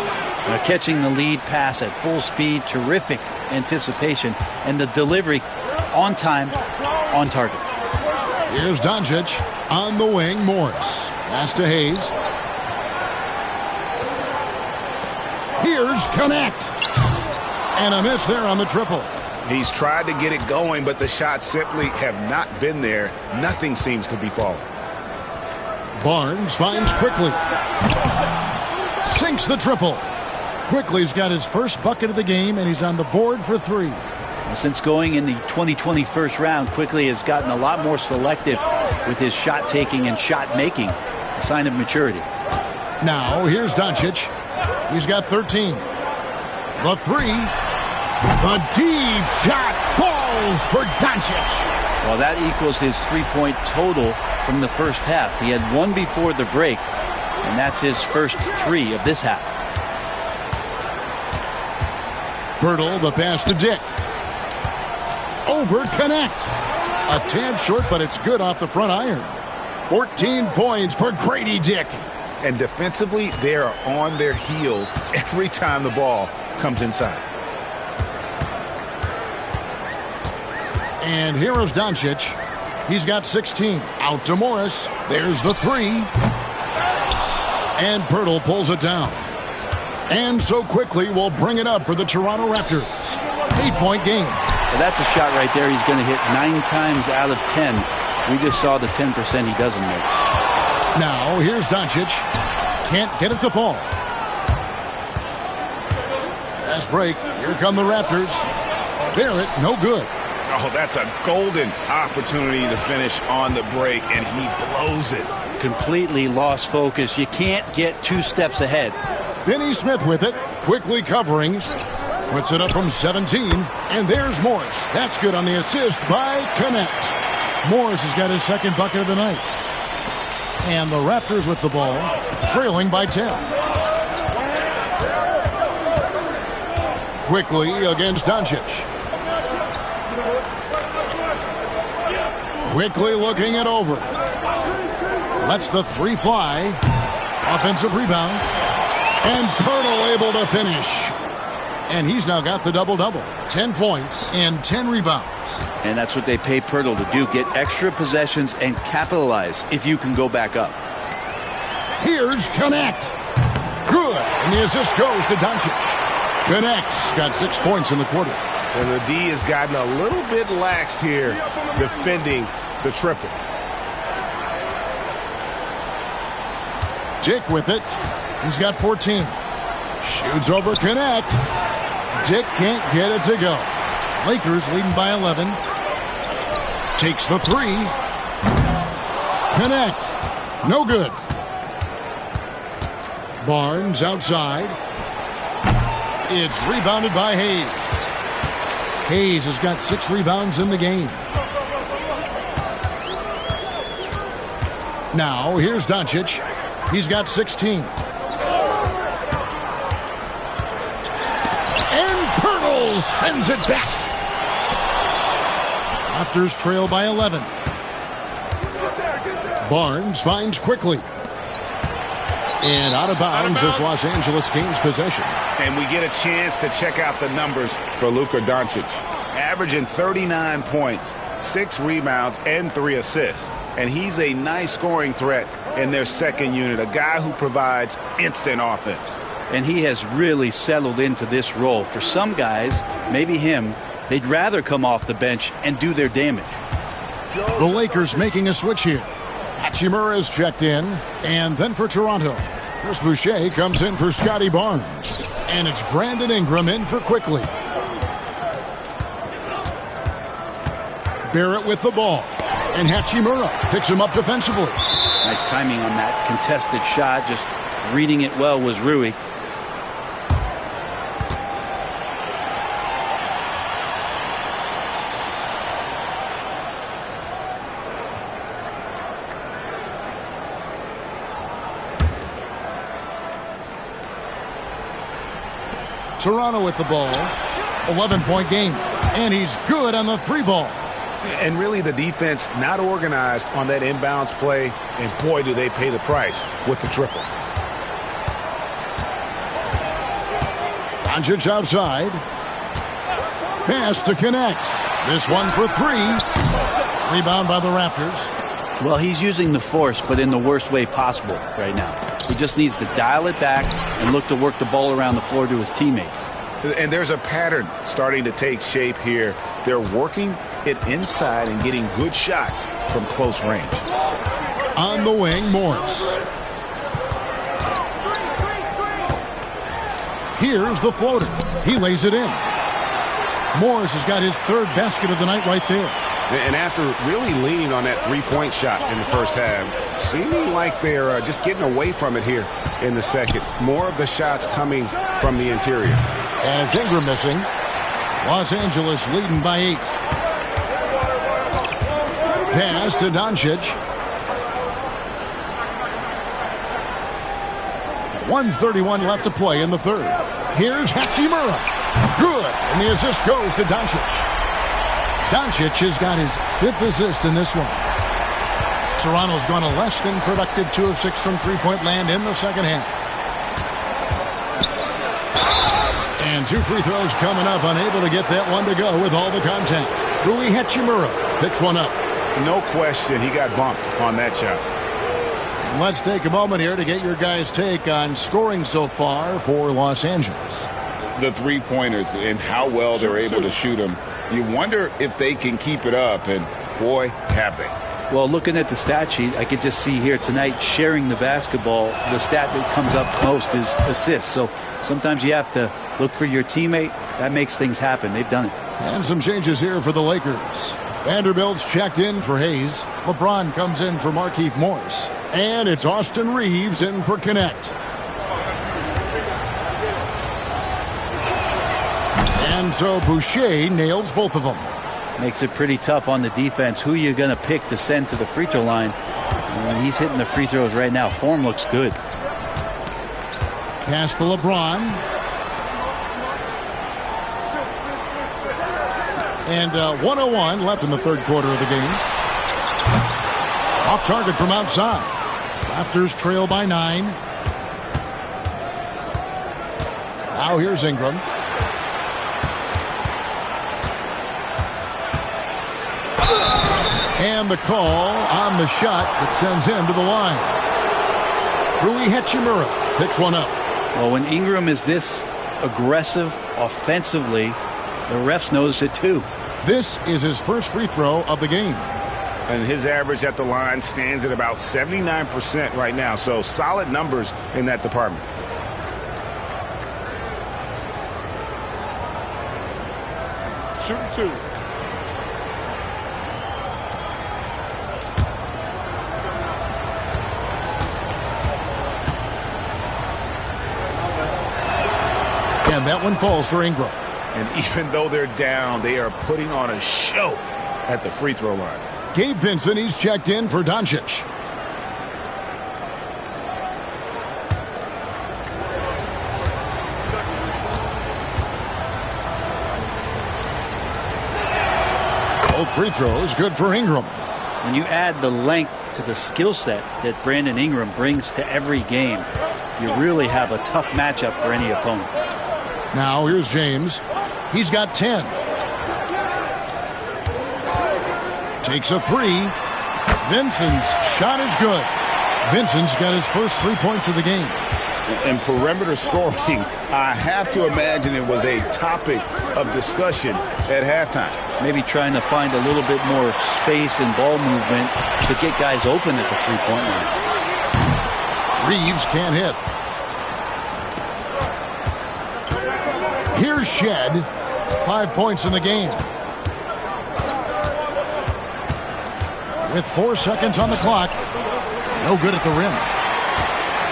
Now, catching the lead pass at full speed, terrific anticipation, and the delivery on time, on target. Here's Doncic on the wing. Morris. Pass to Hayes. Here's Connect. And a miss there on the triple. He's tried to get it going, but the shots simply have not been there. Nothing seems to be falling. Barnes finds Quickly. Sinks the triple. Quickly's got his first bucket of the game, and he's on the board for 3. Since going in the 2020 first round, Quickly has gotten a lot more selective with his shot taking and shot making, a sign of maturity. Now, here's Doncic. He's got 13. The 3. The deep shot falls for Doncic. Well, that equals his 3-point total from the first half. He had 1 before the break, and that's his first 3 of this half. Pirtle, the pass to Dick. Over Connect. A tad short, but it's good off the front iron. 14 points for Grady Dick. And defensively, they are on their heels every time the ball comes inside. And here is Doncic. He's got 16. Out to Morris. There's the 3. And Pirtle pulls it down. And so Quickly will bring it up for the Toronto Raptors. 8-point game. Well, that's a shot right there. He's going to hit 9 times out of 10. We just saw the 10% he doesn't make. Now, here's Doncic. Can't get it to fall. Fast break. Here come the Raptors. Barrett, no good. Oh, that's a golden opportunity to finish on the break, and he blows it. Completely lost focus. You can't get 2 steps ahead. Finney Smith with it. Quickly covering. Puts it up from 17. And there's Morris. That's good on the assist by Connect. Morris has got his second bucket of the night. And the Raptors with the ball, trailing by 10. Quickly against Doncic. Quickly looking it over. Lets the 3 fly. Offensive rebound. And Pirtle able to finish. And he's now got the double-double. 10 points and 10 rebounds. And that's what they pay Pirtle to do. Get extra possessions and capitalize if you can go back up. Here's Connect. Good. And the assist goes to Doncic. Connect's got 6 points in the quarter. And the D has gotten a little bit laxed here defending the triple. Dick with it. He's got 14. Shoots over Connect. Dick can't get it to go. Lakers leading by 11. Takes the 3. Connect. No good. Barnes outside. It's rebounded by Hayes. Hayes has got 6 rebounds in the game. Now, here's Doncic. He's got 16. And Pirtle sends it back. Raptors trail by 11. Barnes finds quickly. And out of bounds as Los Angeles gains possession. And we get a chance to check out the numbers for Luka Doncic. Averaging 39 points, 6 rebounds, and 3 assists. And he's a nice scoring threat in their second unit, a guy who provides instant offense. And he has really settled into this role. For some guys, maybe him, they'd rather come off the bench and do their damage. The Lakers making a switch here. Hachimura is checked in, and then for Toronto, Chris Boucher comes in for Scotty Barnes. And it's Brandon Ingram in for Quickly. Barrett with the ball. And Hachimura picks him up defensively. Nice timing on that contested shot. Just reading it well was Rui. Toronto with the ball. 11-point game. And he's good on the 3-ball. And really the defense not organized on that inbounds play. And boy, do they pay the price with the triple. Doncic outside. Pass to connect. This one for 3. Rebound by the Raptors. Well, he's using the force, but in the worst way possible right now. He just needs to dial it back and look to work the ball around the floor to his teammates. And there's a pattern starting to take shape here. They're working it inside and getting good shots from close range. On the wing, Morris. Here's the floater. He lays it in. Morris has got his 3rd basket of the night right there. And after really leaning on that 3-point shot in the first half, seeming like they're just getting away from it here in the second. More of the shots coming from the interior. And it's Ingram missing. Los Angeles leading by 8. Pass to Doncic. 1:31 left to play in the 3rd. Here's Hachimura. Good. And the assist goes to Doncic. Doncic has got his 5th assist in this one. Toronto's gone a less than productive 2 of 6 from 3-point land in the second half. And 2 free throws coming up, unable to get that one to go with all the contact. Rui Hachimura picks one up. No question, he got bumped on that shot. And let's take a moment here to get your guys' take on scoring so far for Los Angeles. The 3-pointers and how well they're able to shoot them. You wonder if they can keep it up, and boy, have they. Well, looking at the stat sheet, I could just see here tonight sharing the basketball. The stat that comes up most is assists. So sometimes you have to look for your teammate. That makes things happen. They've done it. And some changes here for the Lakers. Vanderbilt's checked in for Hayes. LeBron comes in for Markieff Morris. And it's Austin Reeves in for Connect. And so Boucher nails both of them. Makes it pretty tough on the defense. Who you going to pick to send to the free throw line? And he's hitting the free throws right now. Form looks good. Pass to LeBron. And 1:01 left in the 3rd quarter of the game. Off target from outside. Raptors trail by 9. Now here's Ingram. And the call on the shot that sends him to the line. Rui Hachimura picks one up. Well, when Ingram is this aggressive offensively, the refs notice it too. This is his first free throw of the game. And his average at the line stands at about 79% right now. So solid numbers in that department. Shooting 2. And that one falls for Ingram. And even though they're down, they are putting on a show at the free throw line. Gabe Vincent, he's checked in for Doncic. Both free throws good for Ingram. When you add the length to the skill set that Brandon Ingram brings to every game, you really have a tough matchup for any opponent. Now here's James. He's got 10. Takes a three. Vincent's shot is good. Vincent's got his first 3 points of the game. And perimeter scoring, I have to imagine it was a topic of discussion at halftime. Maybe trying to find a little bit more space and ball movement to get guys open at the three-point line. Reeves can't hit. Here's Shed. 5 points in the game. With 4 seconds on the clock. No good at the rim.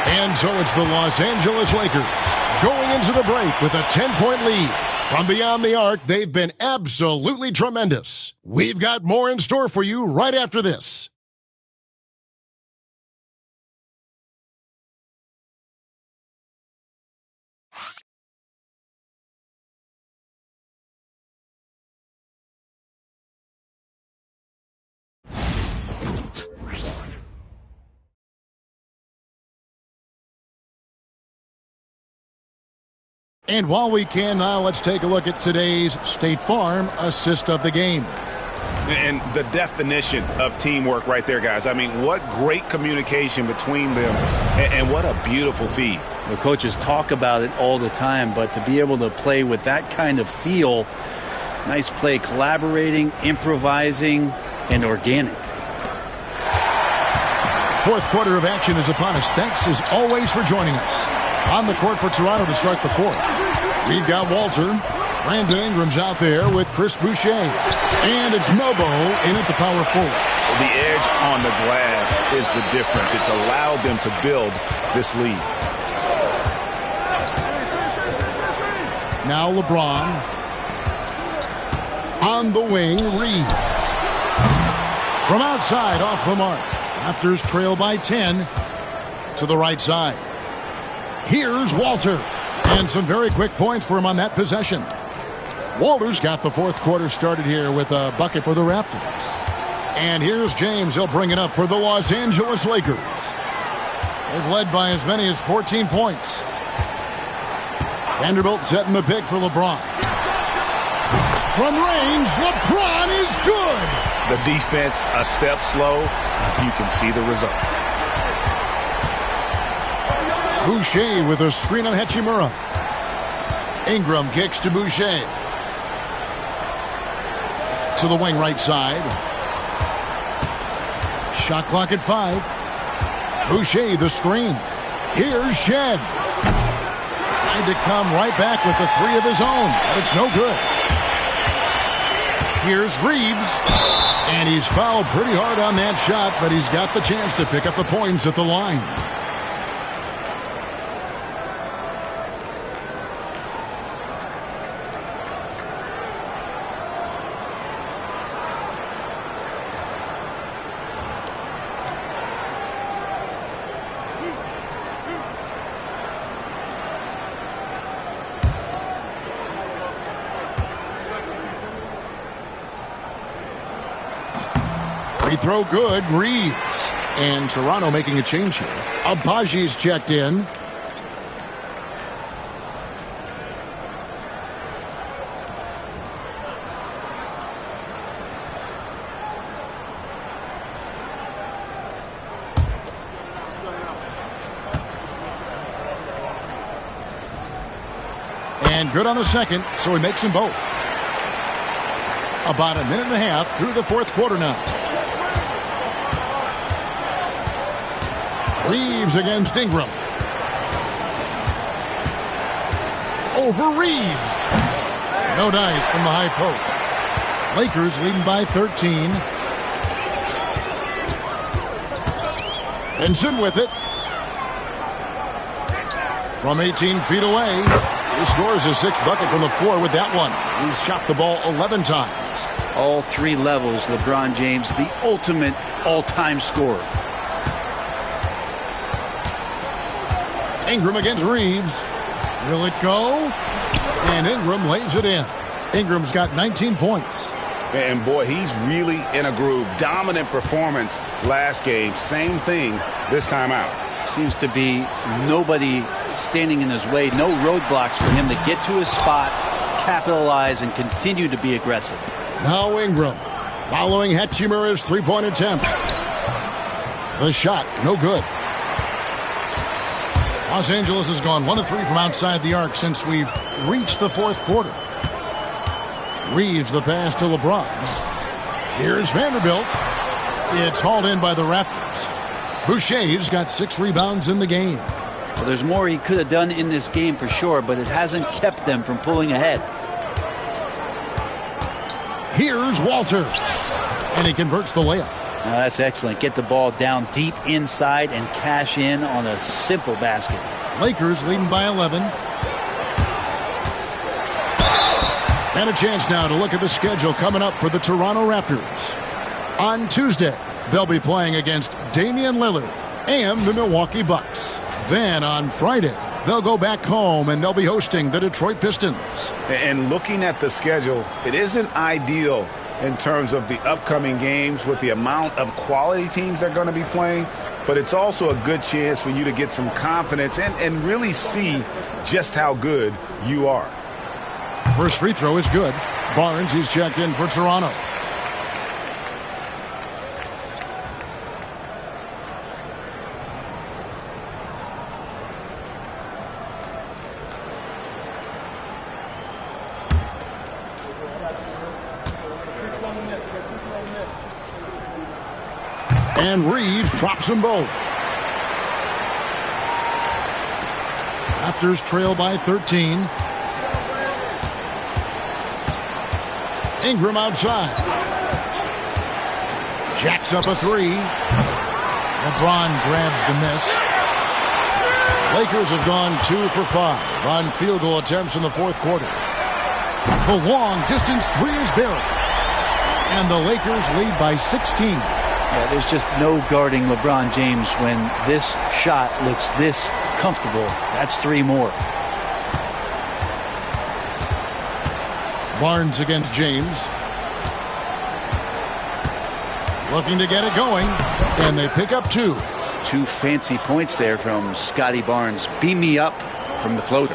And so it's the Los Angeles Lakers going into the break with a 10-point lead. From beyond the arc, they've been absolutely tremendous. We've got more in store for you right after this. And while we can now, let's take a look at today's State Farm assist of the game. And the definition of teamwork right there, guys. I mean, what great communication between them, and what a beautiful feed. The coaches talk about it all the time, but to be able to play with that kind of feel, nice play, collaborating, improvising, and organic. Fourth quarter of action is upon us. Thanks as always for joining us. On the court for Toronto to start the fourth. We've got Walter. Brandon Ingram's out there with Chris Boucher. And it's Mobo in at the power forward. The edge on the glass is the difference. It's allowed them to build this lead. Now LeBron. On the wing, Reeves. From outside, off the mark. Raptors trail by 10 to the right side. Here's Walter. And some very quick points for him on that possession. Walter's got the fourth quarter started here with a bucket for the Raptors. And here's James. He'll bring it up for the Los Angeles Lakers. They've led by as many as 14 points. Vanderbilt setting the pick for LeBron. From range, LeBron is good. The defense a step slow. You can see the results. Boucher with a screen on Hachimura. Ingram kicks to Boucher. To the wing right side. Shot clock at 5. Boucher the screen. Here's Shed. Tried to come right back with the three of his own, but it's no good. Here's Reeves. And he's fouled pretty hard on that shot, but he's got the chance to pick up the points at the line. Free throw good, Reeves. And Toronto making a change here. Abaji's checked in. And good on the second, so he makes them both. About a minute and a half through the fourth quarter now. Reeves against Ingram. Over Reeves. No dice from the high post. Lakers leading by 13. Benson with it. From 18 feet away. He scores his sixth bucket from the floor with that one. He's shot the ball 11 times. All three levels, LeBron James, the ultimate all-time scorer. Ingram against Reeves. Will it go? And Ingram lays it in. Ingram's got 19 points. And boy, he's really in a groove. Dominant performance last game. Same thing this time out. Seems to be nobody standing in his way. No roadblocks for him to get to his spot, capitalize, and continue to be aggressive. Now Ingram following Hachimura's three-point attempt. The shot, no good. Los Angeles has gone 1 of 3 from outside the arc since we've reached the fourth quarter. Reeves the pass to LeBron. Here's Vanderbilt. It's hauled in by the Raptors. Boucher's got 6 rebounds in the game. Well, there's more he could have done in this game for sure, but it hasn't kept them from pulling ahead. Here's Walter. And he converts the layup. Now that's excellent. Get the ball down deep inside and cash in on a simple basket. Lakers leading by 11. And a chance now to look at the schedule coming up for the Toronto Raptors. On Tuesday, they'll be playing against Damian Lillard and the Milwaukee Bucks. Then on Friday, they'll go back home and they'll be hosting the Detroit Pistons. And looking at the schedule, it isn't ideal in terms of the upcoming games with the amount of quality teams they're going to be playing, but it's also a good chance for you to get some confidence and really see just how good you are. First free throw is good. Barnes is checked in for Toronto. And Reeves drops them both. Raptors trail by 13. Ingram outside. Jacks up a 3. LeBron grabs the miss. Lakers have gone 2 for 5 on field goal attempts in the fourth quarter. The long distance 3 is Barrett. And the Lakers lead by 16. Yeah, there's just no guarding LeBron James when this shot looks this comfortable. That's 3 more. Barnes against James. Looking to get it going. And they pick up 2. 2 fancy points there from Scotty Barnes. Beam me up from the floater.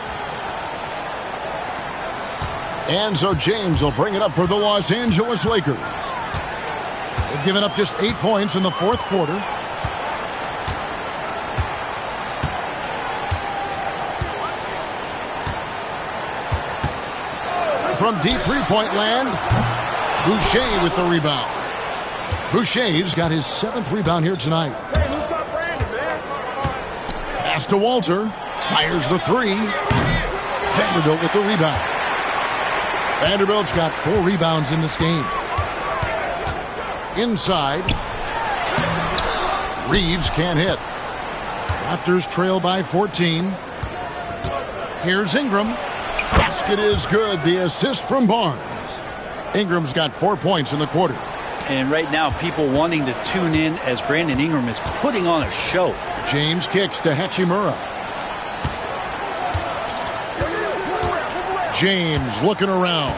And so James will bring it up for the Los Angeles Lakers. They've given up just 8 points in the fourth quarter. From deep three-point land, Boucher with the rebound. Boucher's got his 7th rebound here tonight. Pass to Walter. Fires the 3. Vanderbilt with the rebound. Vanderbilt's got 4 rebounds in this game. Inside. Reeves can't hit. Raptors trail by 14. Here's Ingram. Basket is good. The assist from Barnes. Ingram's got 4 points in the quarter. And right now, people wanting to tune in as Brandon Ingram is putting on a show. James kicks to Hachimura. James looking around.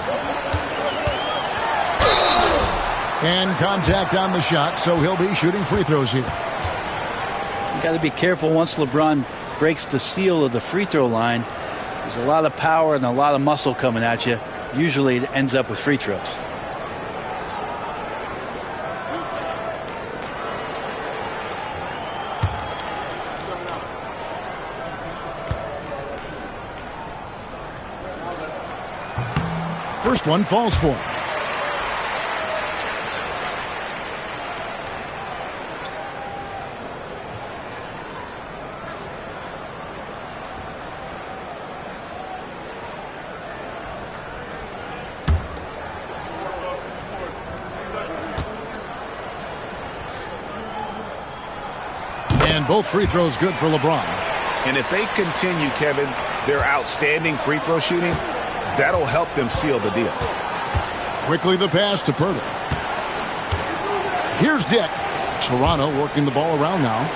And contact on the shot, so he'll be shooting free throws here. You got to be careful once LeBron breaks the seal of the free throw line. There's a lot of power and a lot of muscle coming at you. Usually it ends up with free throws. First one falls for him. And both free throws good for LeBron. And if they continue, Kevin, their outstanding free throw shooting, that'll help them seal the deal. Quickly the pass to Pirtle. Here's Dick. Toronto working the ball around now.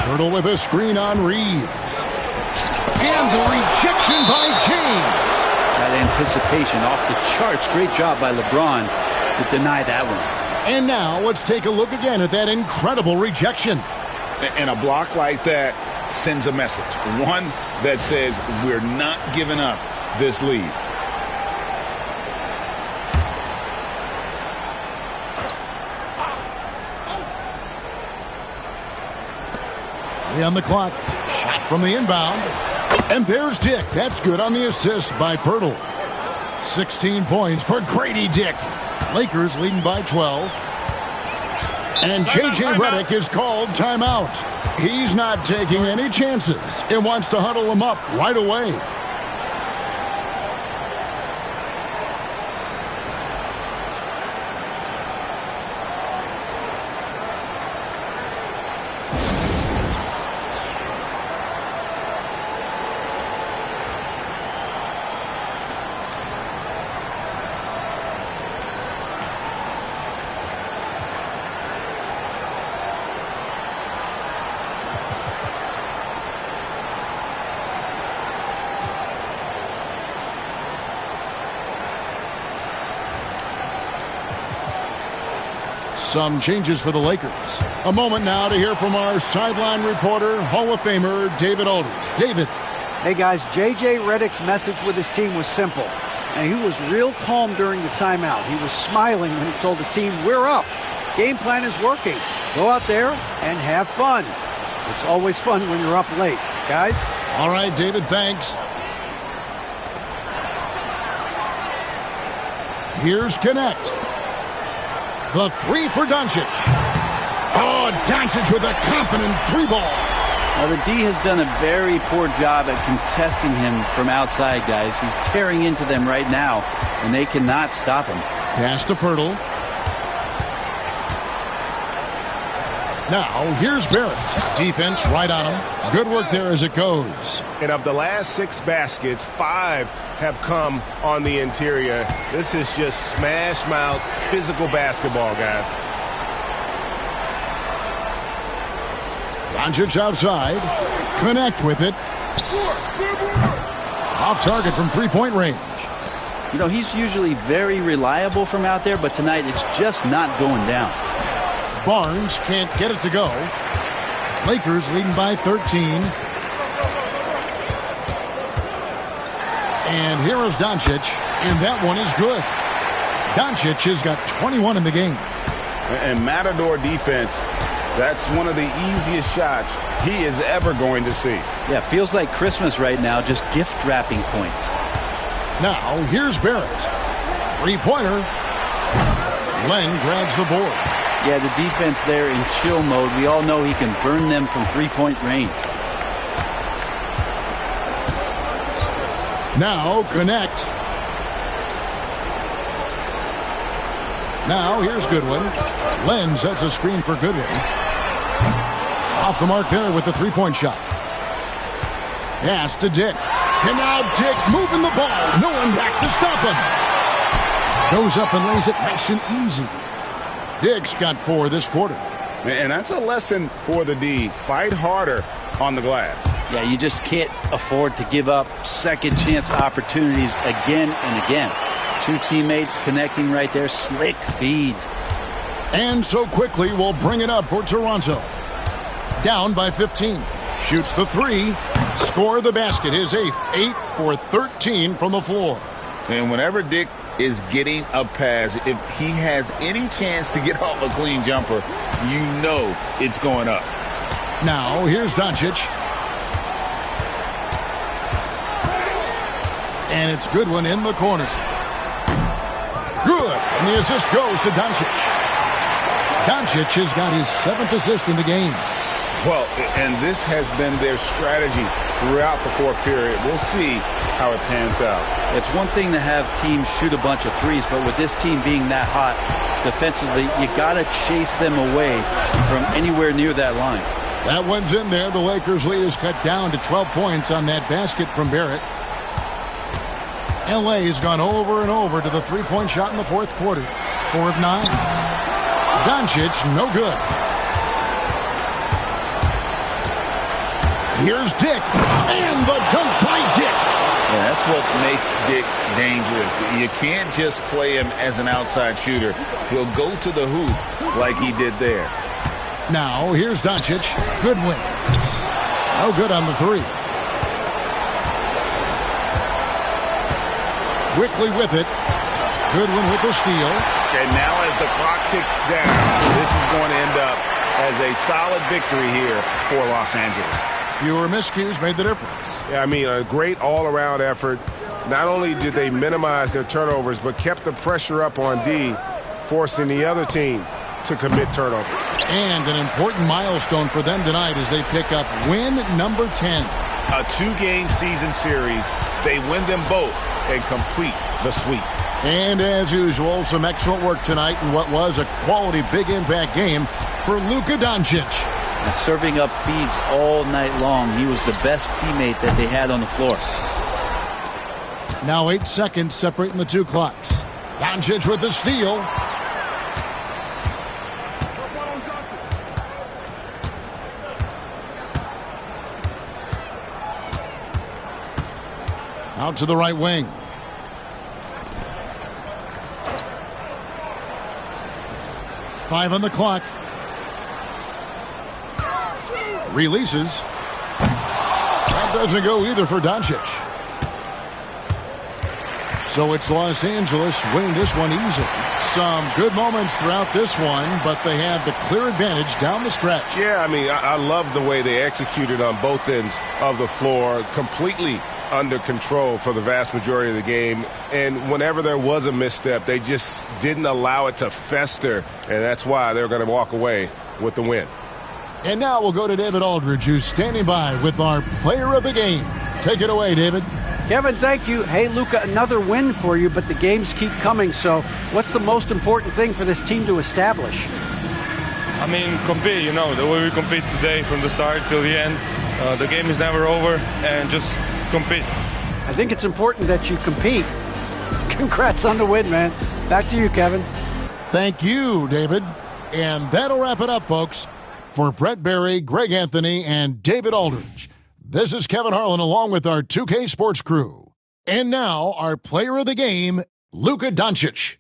Pirtle with a screen on Reeves. And the rejection by James. anticipation off the charts. Great job by LeBron to deny that one. And now let's take a look again at that incredible rejection. And a block like that sends a message. One that says we're not giving up this lead. On the clock. Shot from the inbound. And there's Dick. That's good on the assist by Pirtle. 16 points for Grady Dick. Lakers leading by 12. And J.J. Redick is called timeout. He's not taking any chances and wants to huddle him up right away. Some changes for the Lakers. A moment now to hear from our sideline reporter, Hall of Famer David Aldridge. David. Hey guys, J.J. Redick's message with his team was simple. And he was real calm during the timeout. He was smiling when he told the team, we're up. Game plan is working. Go out there and have fun. It's always fun when you're up late. Guys? All right, David, thanks. Here's Connect. The three for Doncic. Oh, Doncic with a confident three ball. Now, the D has done a very poor job at contesting him from outside, guys. He's tearing into them right now, and they cannot stop him. Pass to Pirtle. Now, here's Barrett. Defense right on him. Good work there as it goes. And of the last 6 baskets, 5 have come on the interior. This is just smash mouth physical basketball, guys. Doncic outside. Connect with it. Off target from three-point range. You know, he's usually very reliable from out there, but tonight it's just not going down. Barnes can't get it to go. Lakers leading by 13. And here is Doncic, and that one is good. Doncic has got 21 in the game. And Matador defense, that's one of the easiest shots he is ever going to see. Yeah, feels like Christmas right now, just gift wrapping points. Now, here's Barrett. Three-pointer. Len grabs the board. Yeah, the defense there in chill mode. We all know he can burn them from three-point range. Now, Connect. Now, here's Goodwin. Len sets a screen for Goodwin. Off the mark there with the three-point shot. Pass to Dick. And now Dick moving the ball. No one back to stop him. Goes up and lays it nice and easy. Dick's got 4 this quarter. And that's a lesson for the D. Fight harder on the glass. Yeah, you just can't afford to give up second chance opportunities again and again. 2 teammates connecting right there. Slick feed. And so quickly we'll bring it up for Toronto. Down by 15. Shoots the 3. Score the basket. His 8th. 8 for 13 from the floor. And whenever Dick is getting a pass, if he has any chance to get off a clean jumper, you know it's going up. Now, here's Doncic. And it's Goodwin in the corner. Good. And the assist goes to Doncic. Doncic has got his 7th assist in the game. Well, and this has been their strategy throughout the 4th period. We'll see how it pans out. It's one thing to have teams shoot a bunch of threes, but with this team being that hot defensively, you got to chase them away from anywhere near that line. That one's in there. The Lakers lead is cut down to 12 points on that basket from Barrett. L.A. has gone over and over to the three-point shot in the 4th quarter. 4 of 9. Doncic, no good. Here's Dick, and the dunk by Dick. Yeah, that's what makes Dick dangerous. You can't just play him as an outside shooter. He'll go to the hoop like he did there. Now, here's Doncic. Good win. No good on the three. Quickly with it. Goodwin with the steal. And now as the clock ticks down, this is going to end up as a solid victory here for Los Angeles. Fewer miscues made the difference. Yeah, I mean, a great all-around effort. Not only did they minimize their turnovers, but kept the pressure up on D, forcing the other team to commit turnovers. And an important milestone for them tonight as they pick up win number 10. A 2-game season series. They win them both and complete the sweep. And as usual, some excellent work tonight in what was a quality big impact game for Luka Doncic. And serving up feeds all night long. He was the best teammate that they had on the floor. Now 8 seconds separating the two clocks. Doncic with the steal. Out to the right wing. Five on the clock. Releases. That doesn't go either for Doncic. So it's Los Angeles winning this one easily. Some good moments throughout this one, but they had the clear advantage down the stretch. Yeah, I mean, I love the way they executed on both ends of the floor. Completely under control for the vast majority of the game. And whenever there was a misstep, they just didn't allow it to fester. And that's why they're going to walk away with the win. And now we'll go to David Aldridge, who's standing by with our player of the game. Take it away, David. Kevin, thank you. Hey, Luka, another win for you, but the games keep coming. So what's the most important thing for this team to establish? I mean, compete, you know, the way we compete today from the start till the end. The game is never over, and just compete. I think it's important that you compete. Congrats on the win, man. Back to you, Kevin. Thank you, David. And that'll wrap it up, folks. For Brett Berry, Greg Anthony, and David Aldridge, this is Kevin Harlan along with our 2K Sports crew. And now, our player of the game, Luka Doncic.